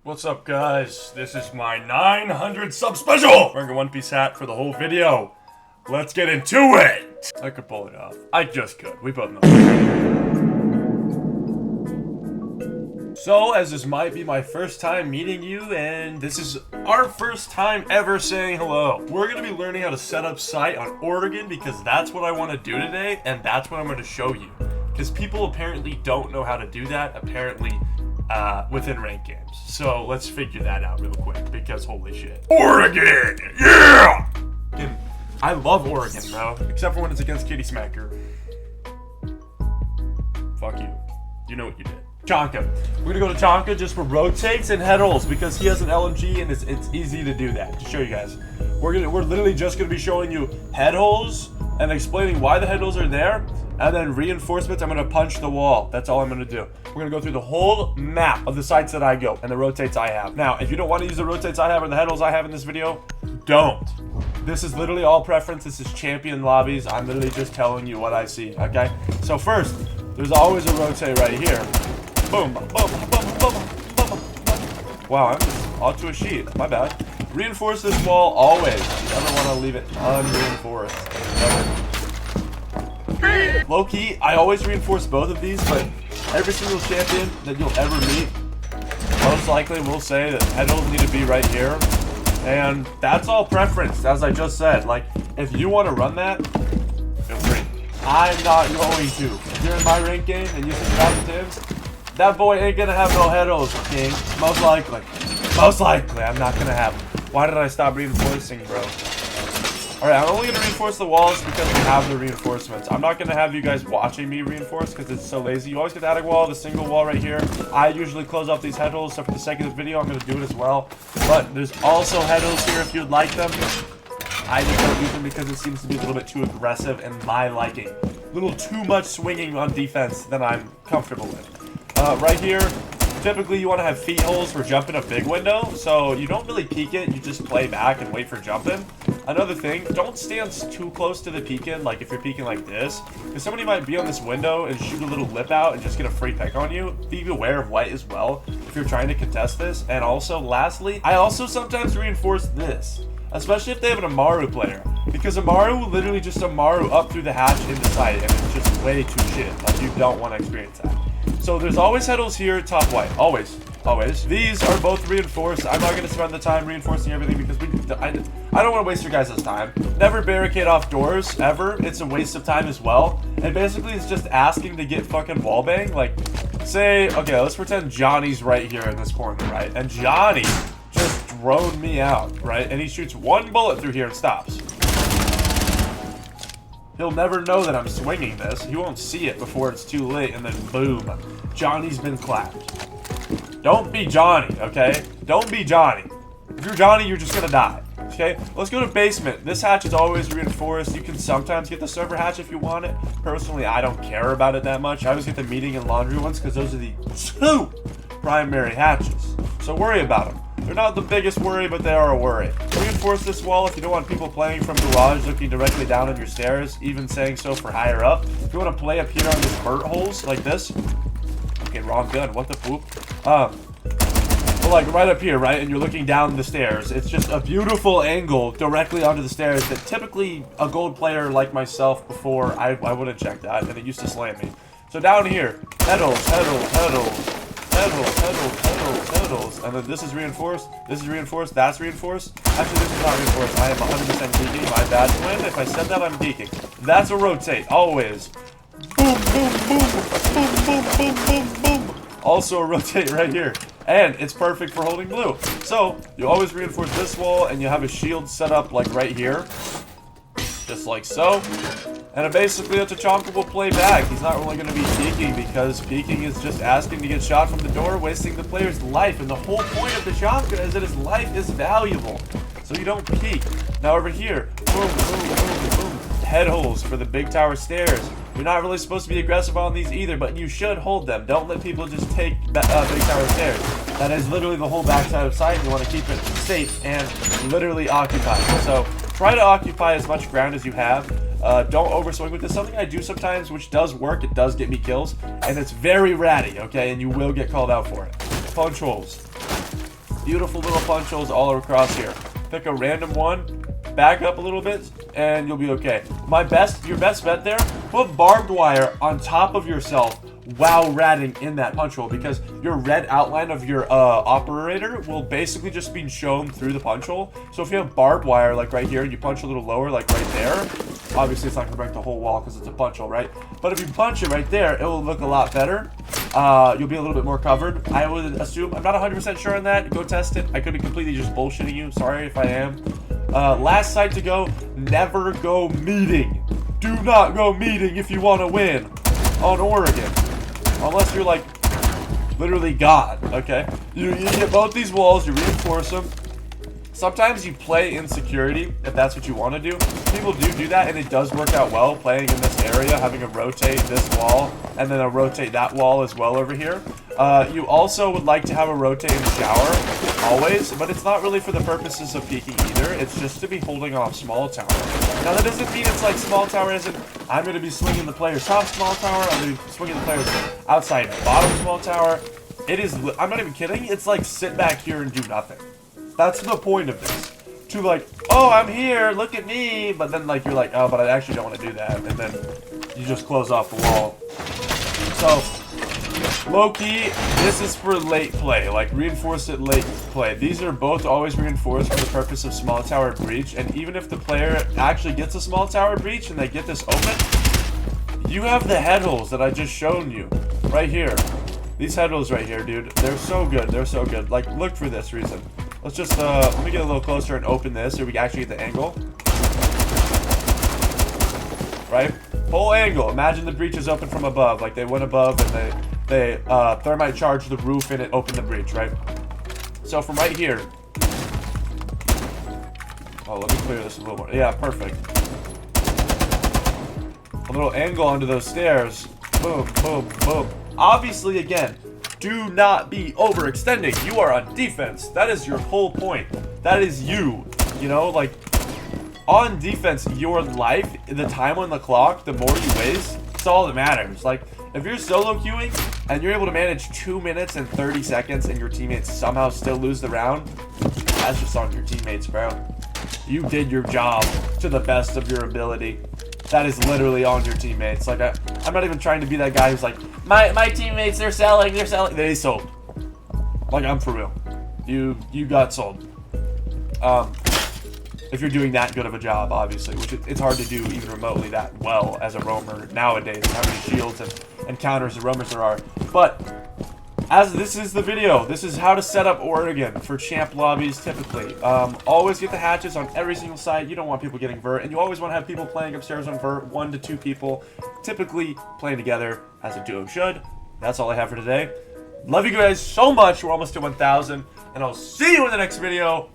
What's up, guys? This is my 900 sub special! Wearing a One Piece hat for the whole video. Let's get into it! I could pull it off. I just could. We both know. So, as this might be my first time meeting you, and this is our first time ever saying hello, we're going to be learning how to set up site on Oregon because that's what I want to do today, and that's what I'm going to show you. Because people apparently don't know how to do that, apparently, within ranked games. So let's figure that out real quick because holy shit. Oregon! Yeah! And I love Oregon, bro. Except for when it's against Kitty Smacker. Fuck you. You know what you did. Chonka. We're gonna go to Chonka just for rotates and head rolls because he has an LMG and it's easy to do that. To show you guys. We're literally just gonna be showing you head holes and explaining why the head holes are there. And then reinforcements, I'm going to punch the wall. That's all I'm going to do. We're going to go through the whole map of the sites that I go and the rotates I have. Now, if you don't want to use the rotates I have or the head holes I have in this video, don't. This is literally all preference. This is champion lobbies. I'm literally just telling you what I see, okay? So first, there's always a rotate right here. Boom, boom, boom, boom, boom, boom. Wow, I'm just onto a sheet. My bad. Reinforce this wall always. You never want to leave it unreinforced. Never. Low-key, I always reinforce both of these, but every single champion that you'll ever meet most likely will say that head holes need to be right here. And that's all preference, as I just said. Like, if you want to run that, feel free. I'm not going to. If you're in my rank game and using captains, that boy ain't gonna have no head holes, king. Most likely. Most likely, I'm not gonna have them. Why did I stop reinforcing, bro? Alright, I'm only going to reinforce the walls because we have the reinforcements. I'm not going to have you guys watching me reinforce because it's so lazy. You always get the attic wall, the single wall right here. I usually close off these head holes, so for the sake of this video, I'm going to do it as well. But there's also head holes here if you'd like them. I just don't use them because it seems to be a little bit too aggressive and my liking. A little too much swinging on defense than I'm comfortable with. Right here, typically you want to have feet holes for jumping a big window, so you don't really peek it, you just play back and wait for jumping. Another thing, don't stand too close to the peek-in, like if you're peeking like this, because somebody might be on this window and shoot a little lip out and just get a free pick on you. Be aware of white as well if you're trying to contest this. And also, lastly, I also sometimes reinforce this, especially if they have an Amaru player, because Amaru will literally just Amaru up through the hatch into sight, and it's just way too shit. Like, you don't want to experience that. So there's always head holes here, top white, always. Always. These are both reinforced. I'm not going to spend the time reinforcing everything because I don't want to waste your guys' time. Never barricade off doors, ever. It's a waste of time as well. And basically, it's just asking to get fucking wallbang. Like, say, okay, let's pretend Johnny's right here in this corner, right? And Johnny just droned me out, right? And he shoots one bullet through here and stops. He'll never know that I'm swinging this. He won't see it before it's too late, and then boom, Johnny's been clapped. Don't be Johnny, okay? Don't be Johnny. If you're Johnny, you're just gonna die, okay? Let's go to basement. This hatch is always reinforced. You can sometimes get the server hatch if you want it. Personally, I don't care about it that much. I always get the meeting and laundry ones because those are the two primary hatches. So worry about them. They're not the biggest worry, but they are a worry. Reinforce this wall if you don't want people playing from garage looking directly down on your stairs, even saying so for higher up. If you want to play up here on these vert holes like this. Okay, wrong gun. What the poop? Well, like right up here, right? And you're looking down the stairs. It's just a beautiful angle directly onto the stairs that typically a gold player like myself before, I wouldn't check that, and it used to slam me. So down here, head holes, head holes, head holes, head holes, head holes, head holes, head holes. And then this is reinforced, that's reinforced. Actually, this is not reinforced. I am 100% geeking. My bad, twin. If I said that, I'm geeking. That's a rotate, always. Boom, boom, boom, boom, boom, boom, boom, boom. Also a rotate right here. And it's perfect for holding blue. So, you always reinforce this wall, and you have a shield set up, like, right here. Just like so. And basically, that's a Chonka will play back. He's not really going to be peeking, because peeking is just asking to get shot from the door, wasting the player's life. And the whole point of the Chonka is that his life is valuable. So you don't peek. Now over here, boom, boom, boom, boom. Head holes for the big tower stairs. You're not really supposed to be aggressive on these either, but you should hold them. Don't let people just take big tower stairs. That is literally the whole backside of site. You want to keep it safe and literally occupied. So try to occupy as much ground as you have. Don't overswing with this. Something I do sometimes, which does work. It does get me kills, and it's very ratty, okay? And you will get called out for it. Punch holes. beautiful little punch holes all across here. Pick a random one, back up a little bit, and you'll be okay. Your best bet there, put barbed wire on top of yourself while ratting in that punch hole, because your red outline of your operator will basically just be shown through the punch hole. So if you have barbed wire like right here and you punch a little lower like right there, obviously it's not going to break the whole wall because it's a punch hole, right? But if you punch it right there, it will look a lot better. You'll be a little bit more covered, I would assume. I'm not 100% sure on that. Go test it. I could be completely just bullshitting you. Sorry if I am. Last site to go, never go meeting. Do not go meeting if you want to win on Oregon. Unless you're like literally God, okay? You get both these walls, you reinforce them. Sometimes you play in security if that's what you want to do. People do that, and it does work out well playing in this area, having a rotate this wall and then a rotate that wall as well over here. You also would like to have a rotate in the shower always, but it's not really for the purposes of peeking either. It's just to be holding off small tower. Now that doesn't mean it's like small tower isn't, I'm going to be swinging the player's top small tower, I'm going to be swinging the player's outside bottom small tower. It is, I'm not even kidding, it's like sit back here and do nothing. That's the point of this. To like, oh, I'm here, look at me, but then like you're like, oh, but I actually don't want to do that, and then you just close off the wall. So, low-key, this is for late play, like reinforce it late play. These are both always reinforced for the purpose of small tower breach, and even if the player actually gets a small tower breach and they get this open, you have the head holes that I just shown you, right here. These head holes right here, dude, they're so good, they're so good. Like, look for this reason. Let's just, let me get a little closer and open this so we can actually get the angle. Right? Full angle. Imagine the breach is open from above. Like, they went above and they thermite charged the roof and it opened the breach, right? So from right here. Oh, let me clear this a little more. Yeah, perfect. A little angle onto those stairs. Boom, boom, boom. Obviously, again, do not be overextending. You are on defense. That is your whole point. That is you. You know, like, on defense, your life, the time on the clock, the more you waste, it's all that matters. Like, if you're solo queuing and you're able to manage 2 minutes and 30 seconds and your teammates somehow still lose the round, that's just on your teammates, bro. You did your job to the best of your ability. That is literally on your teammates. Like, I'm not even trying to be that guy who's like, my teammates, they're selling. They sold. Like, I'm for real. You got sold. If you're doing that good of a job, obviously, which it's hard to do even remotely that well as a roamer nowadays, how many shields and counters the roamers there are. But as this is the video, this is how to set up Oregon for champ lobbies typically. Always get the hatches on every single site. You don't want people getting vert, and you always want to have people playing upstairs on vert, 1 to 2 people, typically playing together as a duo should. That's all I have for today. Love you guys so much. We're almost to 1,000, and I'll see you in the next video.